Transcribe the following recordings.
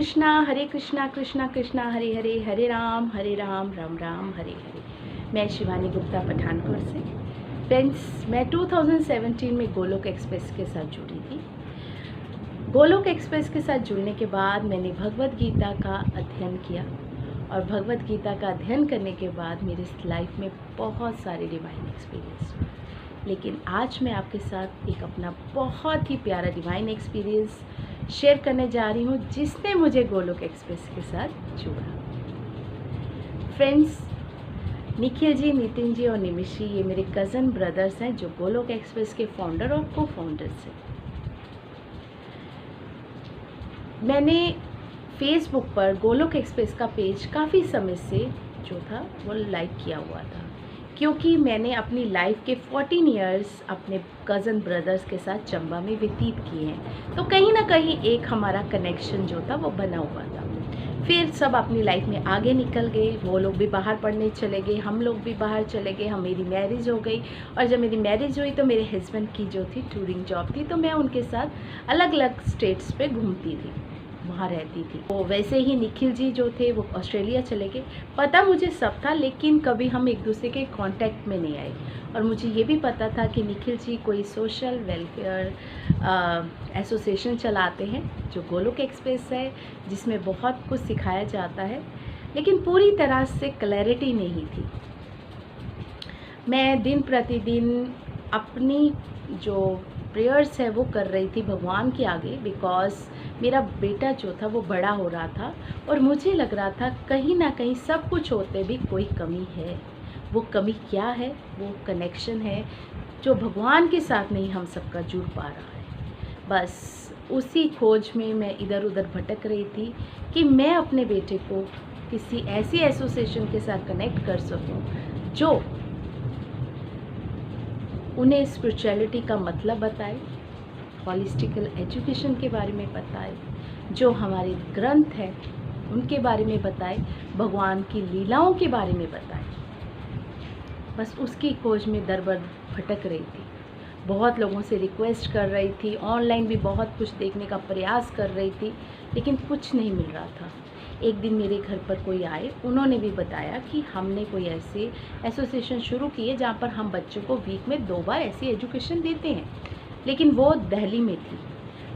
हरे कृष्णा कृष्णा कृष्णा हरे हरे, हरे राम राम राम हरे हरे। मैं शिवानी गुप्ता पठानकोट से। फ्रेंड्स, मैं 2017 में गोलोक एक्सप्रेस के साथ जुड़ी थी। गोलोक एक्सप्रेस के साथ जुड़ने के बाद मैंने भगवद गीता का अध्ययन किया और भगवद गीता का अध्ययन करने के बाद मेरे लाइफ में बहुत सारे डिवाइन एक्सपीरियंस हुए। लेकिन आज मैं आपके साथ एक अपना बहुत ही प्यारा डिवाइन एक्सपीरियंस शेयर करने जा रही हूँ, जिसने मुझे गोलोक एक्सप्रेस के साथ जोड़ा। फ्रेंड्स, निखिल जी, नितिन जी और निमिषी ये मेरे कज़न ब्रदर्स हैं जो गोलोक एक्सप्रेस के फाउंडर और को फाउंडर्स हैं। मैंने फेसबुक पर गोलोक एक्सप्रेस का पेज काफ़ी समय से जो था वो लाइक किया हुआ था, क्योंकि मैंने अपनी लाइफ के 14 इयर्स अपने कज़न ब्रदर्स के साथ चंबा में व्यतीत किए हैं। तो कहीं ना कहीं एक हमारा कनेक्शन जो था वो बना हुआ था। फिर सब अपनी लाइफ में आगे निकल गए, वो लोग भी बाहर पढ़ने चले गए, हम लोग भी बाहर चले गए, मेरी मैरिज हो गई। और जब मेरी मैरिज हुई तो मेरे हस्बैंड की जो थी टूरिंग जॉब थी, तो मैं उनके साथ अलग अलग स्टेट्स पे घूमती थी, वहाँ रहती थी। वो वैसे ही निखिल जी जो थे वो ऑस्ट्रेलिया चले गए। पता मुझे सब था, लेकिन कभी हम एक दूसरे के कांटेक्ट में नहीं आए। और मुझे ये भी पता था कि निखिल जी कोई सोशल वेलफेयर एसोसिएशन चलाते हैं जो गोलोक एक्सप्रेस है, जिसमें बहुत कुछ सिखाया जाता है, लेकिन पूरी तरह से क्लैरिटी नहीं थी। मैं दिन प्रतिदिन अपनी जो प्रेयर्स है वो कर रही थी भगवान के आगे, बिकॉज़ मेरा बेटा जो था वो बड़ा हो रहा था और मुझे लग रहा था कहीं ना कहीं सब कुछ होते भी कोई कमी है। वो कमी क्या है? वो कनेक्शन है जो भगवान के साथ नहीं हम सबका जुड़ पा रहा है। बस उसी खोज में मैं इधर उधर भटक रही थी कि मैं अपने बेटे को किसी ऐसी एसोसिएशन के साथ कनेक्ट कर सकूं जो उन्हें स्पिरिचुअलिटी का मतलब बताए, हॉलिस्टिकल एजुकेशन के बारे में बताए, जो हमारे ग्रंथ है उनके बारे में बताए, भगवान की लीलाओं के बारे में बताए। बस उसकी खोज में दर-बदर भटक रही थी। बहुत लोगों से रिक्वेस्ट कर रही थी, ऑनलाइन भी बहुत कुछ देखने का प्रयास कर रही थी, लेकिन कुछ नहीं मिल रहा था। एक दिन मेरे घर पर कोई आए, उन्होंने भी बताया कि हमने कोई ऐसे एसोसिएशन शुरू की है जहाँ पर हम बच्चों को वीक में 2 बार ऐसी एजुकेशन देते हैं, लेकिन वो दिल्ली में थी।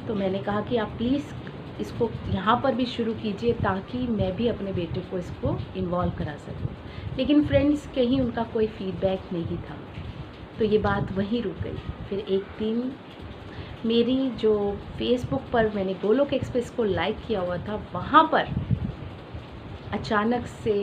तो मैंने कहा कि आप प्लीज़ इसको यहाँ पर भी शुरू कीजिए ताकि मैं भी अपने बेटे को इसको इन्वॉल्व करा सकूँ। लेकिन फ्रेंड्स, कहीं उनका कोई फीडबैक नहीं था, तो ये बात वहीं रुक गई। फिर एक दिन मेरी जो फेसबुक पर मैंने गोलोक एक्सप्रेस को लाइक किया हुआ था, वहाँ पर अचानक से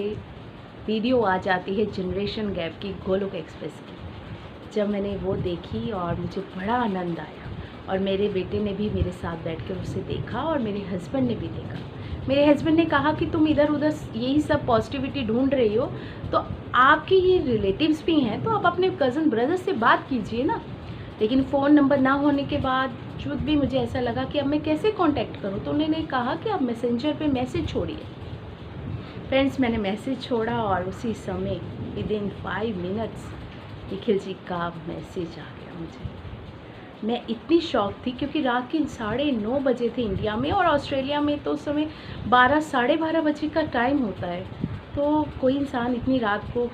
वीडियो आ जाती है जनरेशन गैप की, गोलोक एक्सप्रेस की। जब मैंने वो देखी और मुझे बड़ा आनंद आया, और मेरे बेटे ने भी मेरे साथ बैठकर उसे देखा और मेरे हस्बैंड ने भी देखा। मेरे हस्बैंड ने कहा कि तुम इधर उधर यही सब पॉजिटिविटी ढूंढ रही हो, तो आपके ये रिलेटिव्स भी हैं, तो आप अपने कज़न ब्रदर से बात कीजिए ना। लेकिन फ़ोन नंबर ना होने के बाद खुद भी मुझे ऐसा लगा कि अब मैं कैसे कांटेक्ट करूं, तो उन्होंने कहा कि आप मैसेंजर पे मैसेज छोड़िए। फ्रेंड्स, मैंने मैसेज छोड़ा और उसी समय विदिन 5 मिनट्स निखिल जी का मैसेज आ गया मुझे। मैं इतनी शॉक थी, क्योंकि रात के 9:30 बजे थे इंडिया में, और ऑस्ट्रेलिया में तो उस समय 12 साढ़े 12 बजे का टाइम होता है। तो कोई इंसान इतनी रात को,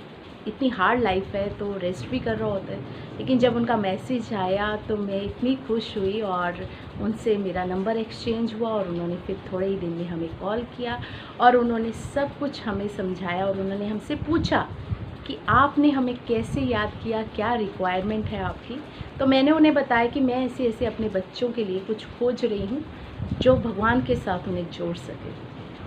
इतनी हार्ड लाइफ है तो रेस्ट भी कर रहा होता है। लेकिन जब उनका मैसेज आया तो मैं इतनी खुश हुई और उनसे मेरा नंबर एक्सचेंज हुआ, और उन्होंने फिर थोड़े ही दिन में हमें कॉल किया और उन्होंने सब कुछ हमें समझाया। और उन्होंने हमसे पूछा कि आपने हमें कैसे याद किया, क्या रिक्वायरमेंट है आपकी। तो मैंने उन्हें बताया कि मैं ऐसे ऐसे अपने बच्चों के लिए कुछ खोज रही हूँ जो भगवान के साथ उन्हें जोड़ सके।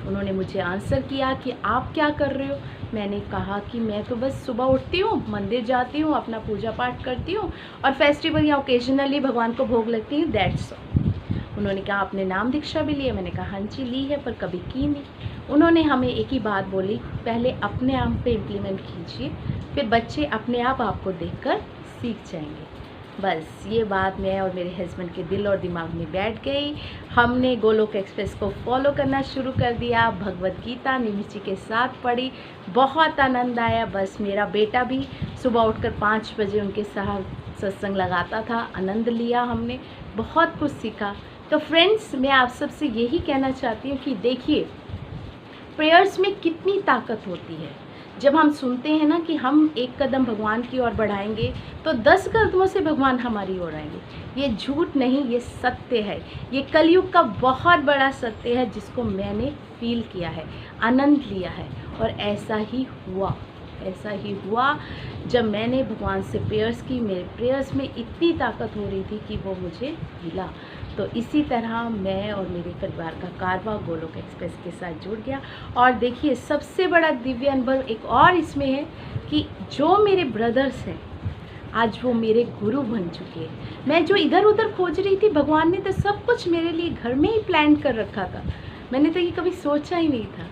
उन्होंने मुझे आंसर किया कि आप क्या कर रहे हो। मैंने कहा कि मैं तो बस सुबह उठती हूँ, मंदिर जाती हूँ, अपना पूजा पाठ करती हूँ और फेस्टिवल या ओकेजनली भगवान को भोग लगती हूँ, दैट्स ऑल। उन्होंने कहा आपने नाम दीक्षा भी ली है? मैंने कहा हाँ जी ली है, पर कभी की नहीं। उन्होंने हमें एक ही बात बोली, पहले अपने आप पे इम्प्लीमेंट कीजिए, फिर बच्चे अपने आप आपको देखकर सीख जाएंगे। बस ये बात मैं और मेरे हस्बैंड के दिल और दिमाग में बैठ गई। हमने गोलोक एक्सप्रेस को फॉलो करना शुरू कर दिया। भगवद गीता निमिषी के साथ पढ़ी, बहुत आनंद आया। बस मेरा बेटा भी सुबह उठकर 5 बजे उनके साथ सत्संग लगाता था, आनंद लिया हमने, बहुत कुछ सीखा। तो फ्रेंड्स, मैं आप सबसे यही कहना चाहती हूँ कि देखिए, प्रेयर्स में कितनी ताकत होती है। जब हम सुनते हैं ना कि हम एक कदम भगवान की ओर बढ़ाएंगे तो 10 कदमों से भगवान हमारी ओर आएंगे। ये झूठ नहीं, ये सत्य है। ये कलयुग का बहुत बड़ा सत्य है जिसको मैंने फील किया है, आनंद लिया है। और ऐसा ही हुआ जब मैंने भगवान से प्रेयर्स की। मेरे प्रेयर्स में इतनी ताकत हो रही थी कि वो मुझे मिला। तो इसी तरह मैं और मेरे परिवार का कारवां गोलोक एक्सप्रेस के साथ जुड़ गया। और देखिए, सबसे बड़ा दिव्य अनुभव एक और इसमें है कि जो मेरे ब्रदर्स हैं आज वो मेरे गुरु बन चुके हैं। मैं जो इधर उधर खोज रही थी, भगवान ने तो सब कुछ मेरे लिए घर में ही प्लान कर रखा था। मैंने तो ये कभी सोचा ही नहीं था।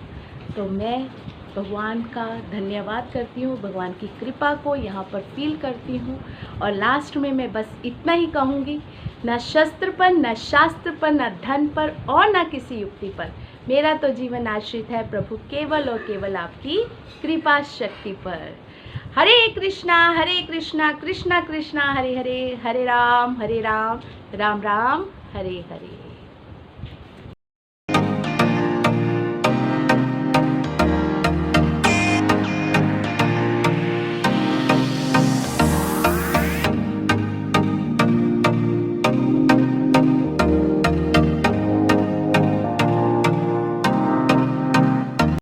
तो मैं भगवान का धन्यवाद करती हूँ, भगवान की कृपा को यहाँ पर फील करती हूँ। और लास्ट में मैं बस इतना ही कहूँगी, न शस्त्र पर, न शास्त्र पर, न धन पर और न किसी युक्ति पर मेरा तो जीवन आश्रित है प्रभु केवल और केवल आपकी कृपा शक्ति पर। हरे कृष्णा कृष्णा कृष्णा हरे हरे, हरे राम राम राम हरे हरे।